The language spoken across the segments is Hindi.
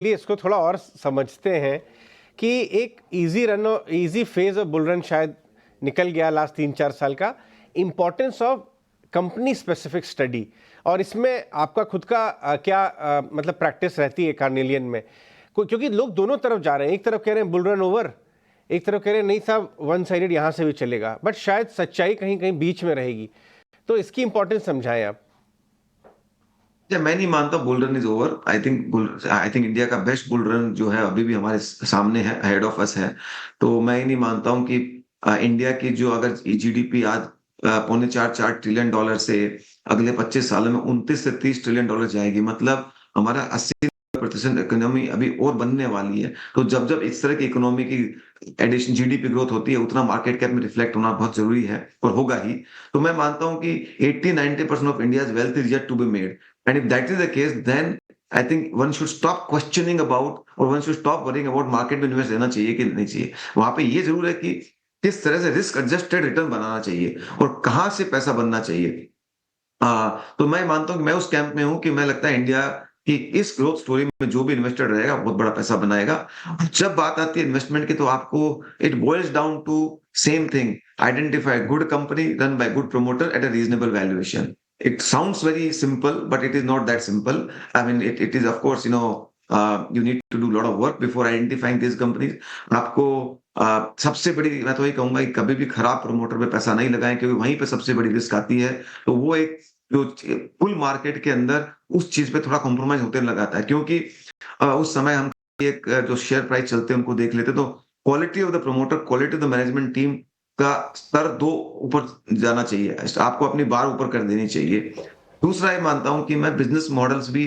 लिए इसको थोड़ा और समझते हैं कि एक easy phase of bull run शायद निकल गया लास्ट 3-4 साल का। Importance of company specific study, और इसमें आपका खुद का क्या मतलब प्रैक्टिस रहती है कार्नेलियन में? क्योंकि लोग दोनों तरफ जा रहे हैं, एक तरफ कह रहे हैं बुल रन ओवर, एक तरफ कह रहे हैं नहीं साहब वन साइडेड यहां से भी चलेगा, बट शायद सच्चाई कहीं कहीं बीच में रहेगी। तो इसकी इंपॉर्टेंस समझाएं आप। मैं नहीं मानता bull run is over. I think India का बेस्ट बुल रन जो है अभी भी हमारे सामने है, हेड ऑफ अस है। तो मैं ही नहीं मानता हूं कि इंडिया की जो अगर जीडीपी आज $4.4 ट्रिलियन से अगले 25 सालों में 29 से 30 ट्रिलियन जाएगी। मतलब हमारा 80% इकोनॉमी अभी और बनने वाली है। तो जब जब इस तरह की इकोनॉमी की एडिशन जीडीपी ग्रोथ होती है, उतना मार्केट कैप में रिफ्लेक्ट होना बहुत जरूरी है और होगा ही। तो मैं मानता हूं कि 80-90% of India's wealth is yet to be made. And if that is the case, then I think one should stop questioning about, or one should stop worrying about market में इन्वेस्ट लेना चाहिए कि नहीं चाहिए। वहां पे ये जरूर है कि किस तरह से रिस्क एडजस्टेड रिटर्न बनाना चाहिए और कहाँ से पैसा बनना चाहिए। तो मैं मानता हूँ कि मैं उस कैंप में हूँ कि मैं लगता है इंडिया की इस ग्रोथ स्टोरी में जो भी इन्वेस्टेड रहेगा बहुत बड़ा पैसा बनाएगा। जब बात आती है इन्वेस्टमेंट की, तो आपको it boils down to same thing: identify good company run by good promoter at a reasonable valuation. It sounds very simple, but it is not that simple. I mean, it is, of course, you need to do a lot of work before identifying these companies. आपको सबसे बड़ी, मैं तो ये कहूंगा कि कभी भी खराब प्रमोटर पे पैसा नहीं लगाएं, क्योंकि वहीं पे सबसे बड़ी रिस्क आती है। तो वो एक जो फुल मार्केट के अंदर उस चीज पे थोड़ा कॉम्प्रोमाइज होते लगाता है, क्योंकि उस समय हम एक जो शेयर प्राइस चलते हैं उनको देख लेते, तो quality of the promoter, quality of the management team का स्तर दो ऊपर जाना चाहिए। आपको अपनी बार ऊपर कर देनी चाहिए। दूसरा ये मानता हूं कि मैं बिजनेस मॉडल्स भी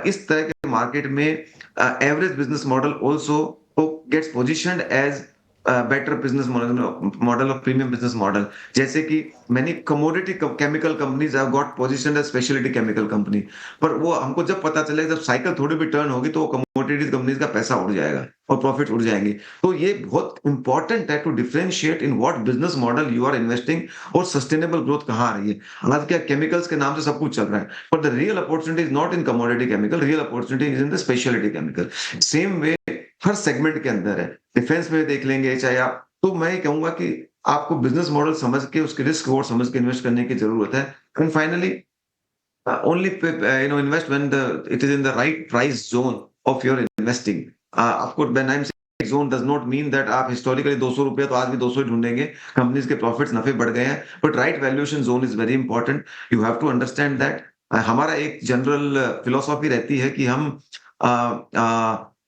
इस तरह के मार्केट में average business model also gets positioned as better business model of premium business model. जैसे कि many commodity chemical companies have got positioned as specialty chemical company. पर वो हमको जब पता चलेगा, जब साइकिल थोड़ी भी टर्न होगी, तो कमोडिटी कंपनीज का पैसा उड़ जाएगा और प्रॉफिट उड़ जाएंगे। तो ये बहुत इंपॉर्टेंट है to differentiate in what business model you are investing और सस्टेनेबल ग्रोथ कहाँ आ रही है। आज क्या केमिकल्स के नाम से सब कुछ चल रहा है, but the real opportunity is not in commodity chemical, real opportunity is in the speciality chemical. Same way her segment के अंदर है। डिफेंस में देख लेंगे चाहे आप, तो मैं ये कहूंगा कि आपको बिजनेस मॉडल समझ के, उसके रिस्क और समझ के इन्वेस्ट करने की जरूरत है। And finally, only invest when it is in the right price zone of your investing. Of course, when I'm saying zone does not mean that आप हिस्टोरिकली 200 रुपया तो आज भी 200 ही ढूंढेंगे। कंपनीज के प्रॉफिट्स नफे बढ़ गए हैं, but right valuation zone is very important. You have to understand that. हमारा एक जनरल फिलोसॉफी रहती है कि हम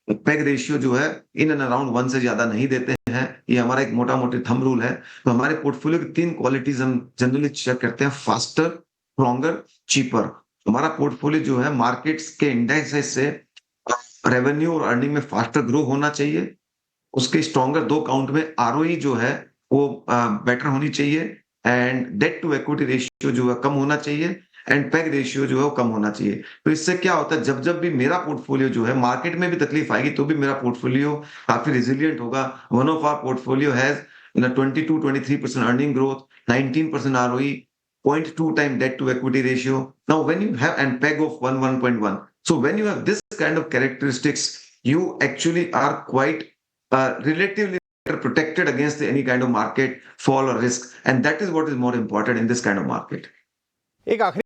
पेग रेशियो जो है इन एंड अराउंड 1 से ज्यादा नहीं देते हैं। ये हमारा एक मोटा मोटी थंब रूल है। तो हमारे पोर्टफोलियो की 3 क्वालिटीज हम जनरली चेक करते हैं: फास्टर, स्ट्रॉन्गर, चीपर। हमारा पोर्टफोलियो जो है मार्केट्स के इंडेक्सेस से रेवेन्यू और अर्निंग में फास्टर ग्रो होना चाहिए। उसके स्ट्रॉन्गर 2 काउंट में आरओई जो है वो बेटर होनी चाहिए, and debt to equity ratio जो है कम होना चाहिए, एंड पेग रेशियो जो है वो कम होना चाहिए। तो इससे क्या होता है, जब जब भी मेरा पोर्टफोलियो जो है मार्केट में भी तकलीफ आएगी, तो भी मेरा पोर्टफोलियो काफी रिजिलियंट होगा। One of our portfolio has 22-23% earning growth, 19% ROE, 0.2 time debt to equity ratio. Now, when you have and PEG of 1.1, so when you have this kind of characteristics, you actually are quite relatively protected against any kind of market fall or risk, and that is what is more important in this kind of market. एक आखिरी